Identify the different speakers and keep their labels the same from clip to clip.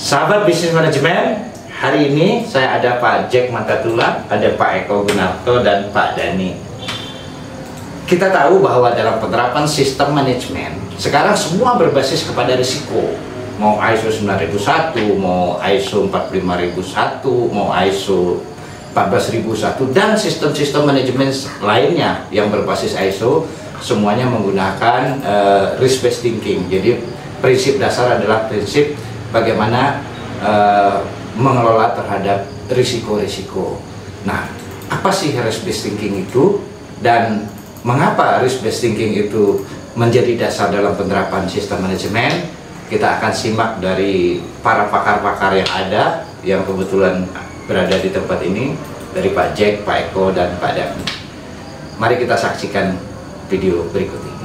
Speaker 1: Sahabat bisnis manajemen, hari ini saya ada Pak Jack Matatula, ada Pak Eko Gunarto, dan Pak Dani. Kita tahu bahwa dalam penerapan sistem manajemen, sekarang semua berbasis kepada risiko. Mau ISO 9001, mau ISO 45001, mau ISO 14001, dan sistem-sistem manajemen lainnya yang berbasis ISO, semuanya menggunakan risk-based thinking. Jadi prinsip dasar adalah prinsip bagaimana mengelola terhadap risiko-risiko. Nah, apa sih risk-based thinking itu, dan mengapa risk-based thinking itu menjadi dasar dalam penerapan sistem manajemen? Kita akan simak dari para pakar-pakar yang ada, yang kebetulan berada di tempat ini, dari Pak Jack, Pak Eko, dan Pak Dani. Mari kita saksikan video berikut ini.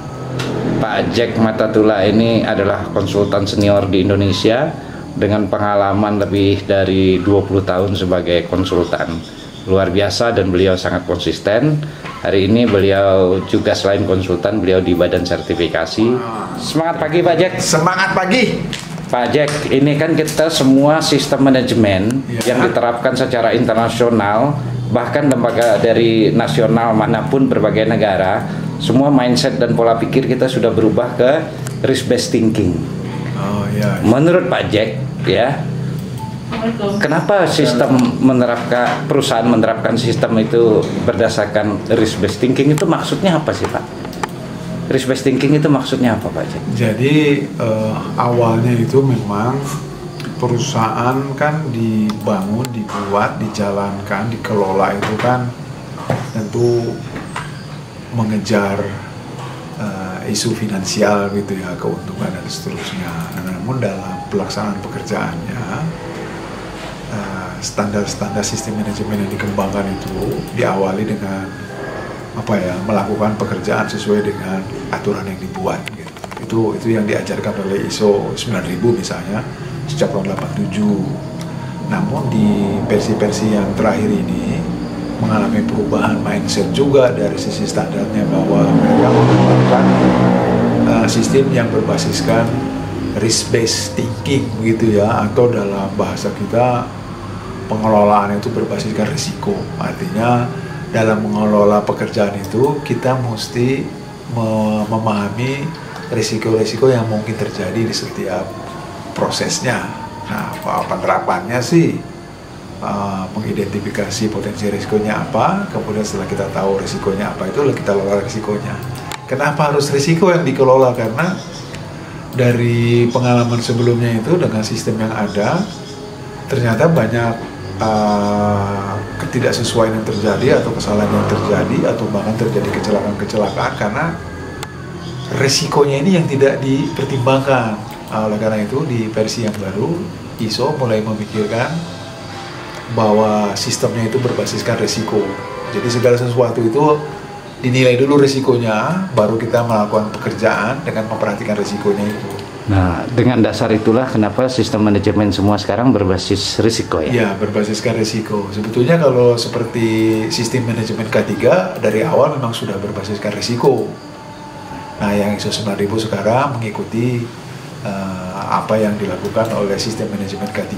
Speaker 1: Pak Jack Matatula ini adalah konsultan senior di Indonesia dengan pengalaman lebih dari 20 tahun sebagai konsultan. Luar biasa, dan beliau sangat konsisten. Hari ini beliau juga selain konsultan, beliau di badan sertifikasi. Semangat pagi Pak Jack.
Speaker 2: Semangat pagi
Speaker 1: Pak Jack, ini kan kita semua sistem manajemen yang diterapkan secara internasional, bahkan lembaga dari nasional manapun berbagai negara, semua mindset dan pola pikir kita sudah berubah ke risk-based thinking. Menurut Pak Jack, ya, kenapa sistem perusahaan menerapkan sistem itu berdasarkan risk-based thinking? Itu maksudnya apa sih Pak? Risk-based thinking itu maksudnya apa Pak Jack?
Speaker 2: Jadi awalnya itu memang perusahaan kan dibangun, dibuat, dijalankan, dikelola itu kan tentu mengejar isu finansial gitu ya, keuntungan dan seterusnya. Namun dalam pelaksanaan pekerjaannya, standar-standar sistem manajemen yang dikembangkan itu diawali dengan melakukan pekerjaan sesuai dengan aturan yang dibuat gitu. Itu yang diajarkan oleh ISO 9000 misalnya sejak tahun 87. Namun di versi-versi yang terakhir ini mengalami perubahan mindset juga dari sisi standarnya, bahwa mereka mengembangkan sistem yang berbasiskan risk-based thinking gitu ya, atau dalam bahasa kita pengelolaan itu berbasiskan risiko. Artinya dalam mengelola pekerjaan itu kita mesti memahami risiko-risiko yang mungkin terjadi di setiap prosesnya. Nah, penerapannya sih mengidentifikasi potensi risikonya apa, kemudian setelah kita tahu risikonya apa, itu kita lola risikonya. Kenapa harus risiko yang dikelola? Karena dari pengalaman sebelumnya itu dengan sistem yang ada, ternyata banyak ketidaksesuaian yang terjadi atau kesalahan yang terjadi, atau bahkan terjadi kecelakaan karena resikonya ini yang tidak dipertimbangkan. Oleh karena itu di versi yang baru ISO mulai memikirkan bahwa sistemnya itu berbasiskan risiko. Jadi segala sesuatu itu dinilai dulu risikonya, baru kita melakukan pekerjaan dengan memperhatikan risikonya itu.
Speaker 1: Nah, dengan dasar itulah kenapa sistem manajemen semua sekarang berbasis risiko ya?
Speaker 2: Ya, berbasiskan risiko. Sebetulnya kalau seperti sistem manajemen K3 dari awal memang sudah berbasiskan risiko. Nah, yang ISO 9000 sekarang mengikuti apa yang dilakukan oleh sistem manajemen K3,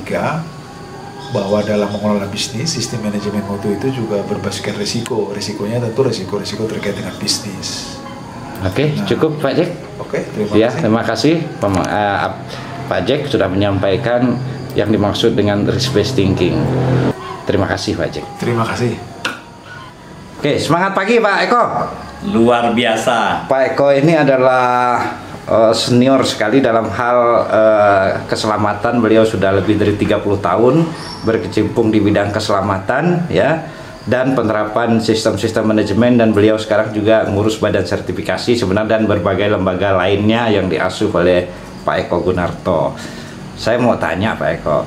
Speaker 2: bahwa dalam mengelola bisnis, sistem manajemen mutu itu juga berbasiskan risiko. Risikonya tentu risiko-risiko terkait dengan bisnis.
Speaker 1: Oke, cukup Pak Jack.
Speaker 2: Oke, terima kasih.
Speaker 1: Pak Jack sudah menyampaikan yang dimaksud dengan risk-based thinking. Terima kasih Pak Jack.
Speaker 2: Terima kasih.
Speaker 1: Oke, semangat pagi Pak Eko.
Speaker 3: Luar biasa.
Speaker 1: Pak Eko ini adalah senior sekali dalam hal keselamatan. Beliau sudah lebih dari 30 tahun berkecimpung di bidang keselamatan ya, dan penerapan sistem-sistem manajemen, dan beliau sekarang juga ngurus badan sertifikasi sebenarnya dan berbagai lembaga lainnya yang diasuh oleh Pak Eko Gunarto. Saya mau tanya Pak Eko,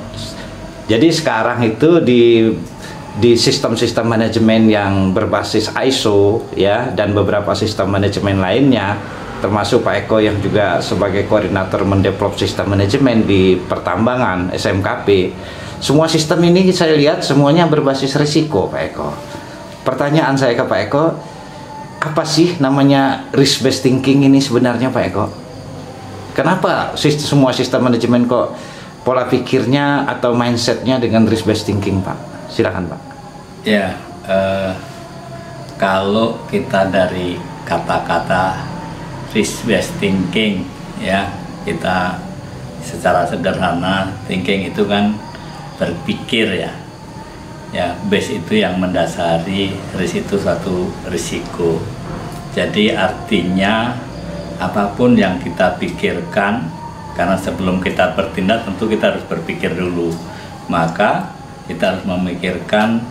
Speaker 1: jadi sekarang itu di sistem-sistem manajemen yang berbasis ISO ya, dan beberapa sistem manajemen lainnya, termasuk Pak Eko yang juga sebagai koordinator mendevelop sistem manajemen di pertambangan SMKP, semua sistem ini saya lihat semuanya berbasis risiko Pak Eko. Pertanyaan saya ke Pak Eko, apa sih namanya risk-based thinking ini sebenarnya Pak Eko? Kenapa semua sistem manajemen kok pola pikirnya atau mindsetnya dengan risk based thinking, Pak? Silakan, Pak.
Speaker 3: Ya, kalau kita dari kata-kata risk based thinking, ya, kita secara sederhana, thinking itu kan berpikir, ya, base itu yang mendasari, risk itu suatu risiko. Jadi artinya apapun yang kita pikirkan, karena sebelum kita bertindak tentu kita harus berpikir dulu, maka kita harus memikirkan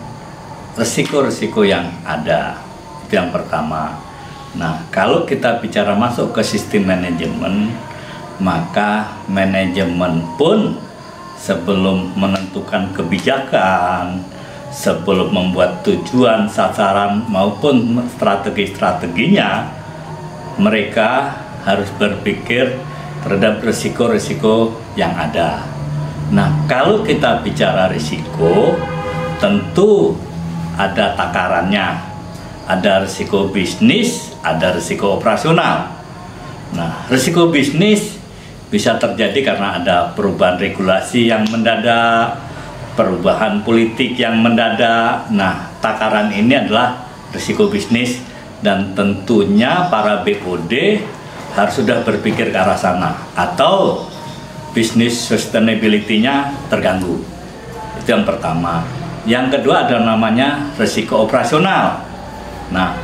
Speaker 3: risiko-risiko yang ada. Itu yang pertama. Nah, kalau kita bicara masuk ke sistem manajemen, maka manajemen pun sebelum menentukan kebijakan, sebelum membuat tujuan, sasaran maupun strategi-strateginya, mereka harus berpikir terhadap risiko-risiko yang ada. Nah, kalau kita bicara risiko, tentu ada takarannya. Ada risiko bisnis, ada risiko operasional. Nah, risiko bisnis bisa terjadi karena ada perubahan regulasi yang mendadak, perubahan politik yang mendadak. Nah, takaran ini adalah risiko bisnis, dan tentunya para BOD harus sudah berpikir ke arah sana, atau bisnis sustainability-nya terganggu. Itu yang pertama. Yang kedua ada namanya risiko operasional. Nah,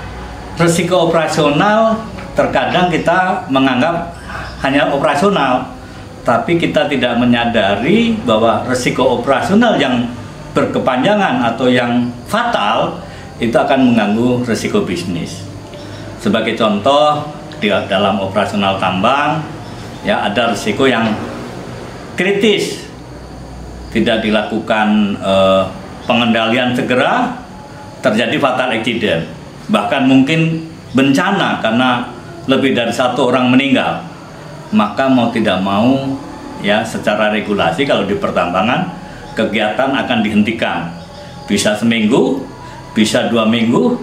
Speaker 3: risiko operasional terkadang kita menganggap hanya operasional, tapi kita tidak menyadari bahwa risiko operasional yang berkepanjangan atau yang fatal itu akan mengganggu risiko bisnis. Sebagai contoh, di dalam operasional tambang, ya, ada risiko yang kritis, tidak dilakukan pengendalian segera, terjadi fatal accident, bahkan mungkin bencana karena lebih dari 1 orang meninggal. Maka mau tidak mau, ya, secara regulasi kalau di pertambangan kegiatan akan dihentikan, bisa seminggu, bisa 2 minggu,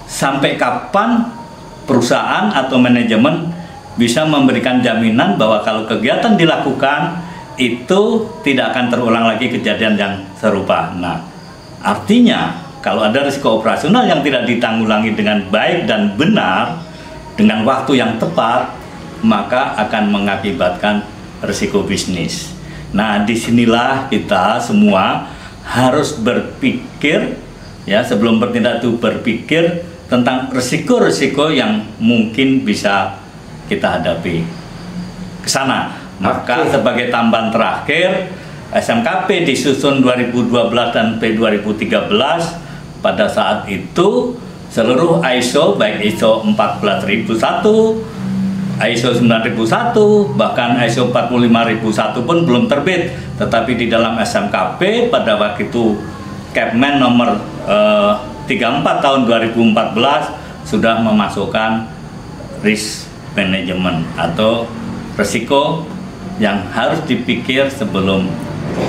Speaker 3: sampai kapan perusahaan atau manajemen bisa memberikan jaminan bahwa kalau kegiatan dilakukan itu tidak akan terulang lagi kejadian yang serupa. Nah, artinya kalau ada risiko operasional yang tidak ditanggulangi dengan baik dan benar dengan waktu yang tepat, maka akan mengakibatkan risiko bisnis. Nah, disinilah kita semua harus berpikir, ya, sebelum bertindak itu berpikir tentang risiko-risiko yang mungkin bisa kita hadapi ke sana. Maka sebagai tambahan terakhir, SMKP disusun 2012 dan P2013. Pada saat itu seluruh ISO, baik ISO 14001, ISO 9001, bahkan ISO 45001 pun belum terbit. Tetapi di dalam SMKP pada waktu itu Kepmen nomor 34 tahun 2014 sudah memasukkan risk management atau risiko yang harus dipikir sebelum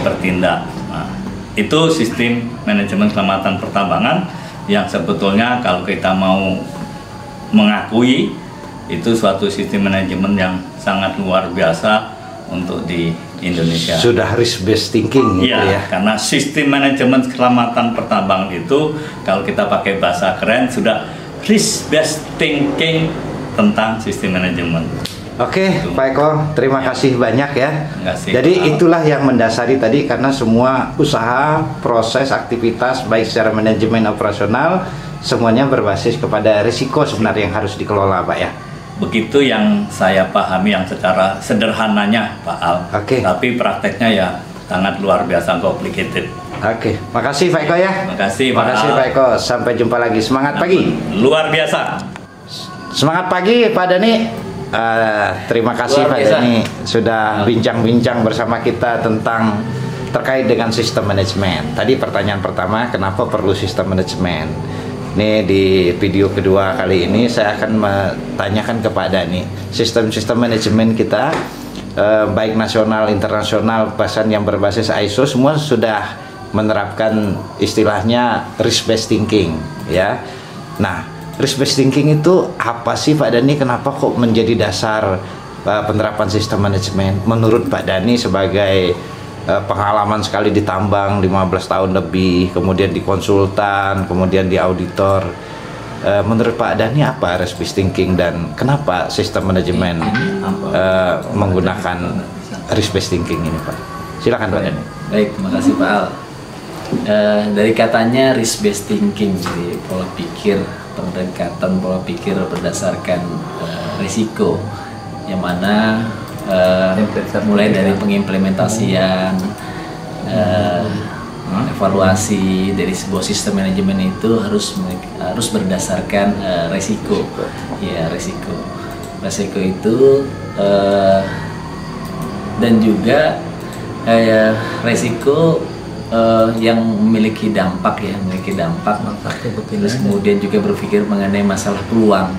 Speaker 3: bertindak. Nah, itu sistem manajemen keselamatan pertambangan yang sebetulnya kalau kita mau mengakui itu suatu sistem manajemen yang sangat luar biasa untuk di Indonesia.
Speaker 1: Sudah risk based thinking gitu ya.
Speaker 3: Karena sistem manajemen keselamatan pertambangan itu kalau kita pakai bahasa keren sudah risk based thinking tentang sistem manajemen.
Speaker 1: Oke, Pak Eko, terima kasih banyak ya. Jadi itulah yang mendasari tadi, karena semua usaha, proses, aktivitas baik secara manajemen operasional semuanya berbasis kepada risiko sebenarnya yang harus dikelola, Pak ya.
Speaker 3: Begitu yang saya pahami yang secara sederhananya, Pak Al. Tapi prakteknya ya sangat luar biasa complicated.
Speaker 1: Makasih Pak Eko ya.
Speaker 3: Makasih
Speaker 1: Pak Eko. Sampai jumpa lagi. Semangat pagi.
Speaker 3: Luar biasa.
Speaker 1: Semangat pagi Pak Dani. Terima kasih Pak Dani sudah bincang-bincang bersama kita tentang terkait dengan sistem manajemen. Tadi pertanyaan pertama, kenapa perlu sistem manajemen? Ini di video kedua kali ini saya akan menanyakan ke Pak Dani, sistem-sistem manajemen kita baik nasional, internasional, bahkan yang berbasis ISO semua sudah menerapkan istilahnya risk based thinking ya. Nah, risk based thinking itu apa sih Pak Dani? Kenapa kok menjadi dasar penerapan sistem manajemen? Menurut Pak Dani sebagai pengalaman sekali di tambang 15 tahun lebih, kemudian di konsultan, kemudian di auditor. Menurut Pak Dhani apa risk based thinking dan kenapa sistem manajemen menggunakan risk based thinking ini, Pak? Silakan Pak Dhani.
Speaker 4: Baik, terima kasih Pak Al. Dari katanya risk based thinking, jadi pola pikir, pendekatan pola pikir berdasarkan risiko, yang mana mulai dari pengimplementasian, evaluasi dari sebuah sistem manajemen itu harus berdasarkan risiko. Ya, risiko itu dan juga risiko yang memiliki dampak, terus kemudian juga berpikir mengenai masalah peluang,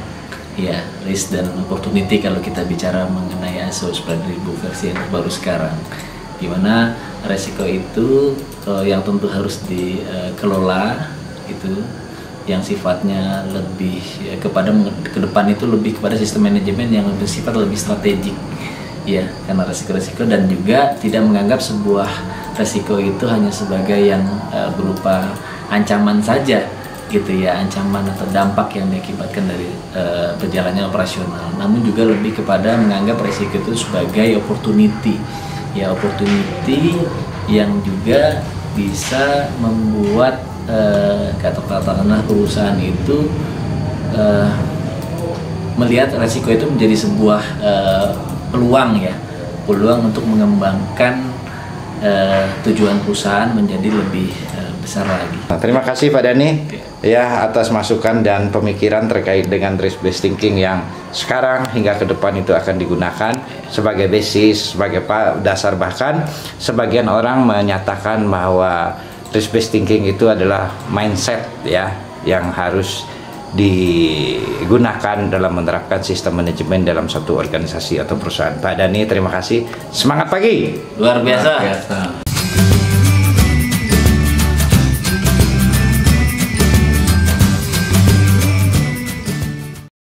Speaker 4: ya, risk dan opportunity kalau kita bicara mengenai ISO 9000 versi yang baru sekarang, di mana resiko itu yang tentu harus dikelola, itu yang sifatnya lebih kepada ke depan itu lebih kepada sistem manajemen yang bersifat lebih strategik, ya, karena resiko-resiko, dan juga tidak menganggap sebuah resiko itu hanya sebagai yang berupa ancaman saja, gitu ya, ancaman atau dampak yang diakibatkan dari berjalannya operasional, namun juga lebih kepada menganggap resiko itu sebagai opportunity, ya, opportunity yang juga bisa membuat katakanlah perusahaan itu melihat resiko itu menjadi sebuah peluang, ya, peluang untuk mengembangkan tujuan perusahaan menjadi lebih besar lagi.
Speaker 1: Terima kasih Pak Dhani ya atas masukan dan pemikiran terkait dengan risk based thinking yang sekarang hingga ke depan itu akan digunakan sebagai basis, sebagai dasar, bahkan sebagian orang menyatakan bahwa risk based thinking itu adalah mindset, ya, yang harus digunakan dalam menerapkan sistem manajemen dalam satu organisasi atau perusahaan. Pak Dhani, terima kasih. Semangat pagi.
Speaker 4: Luar biasa.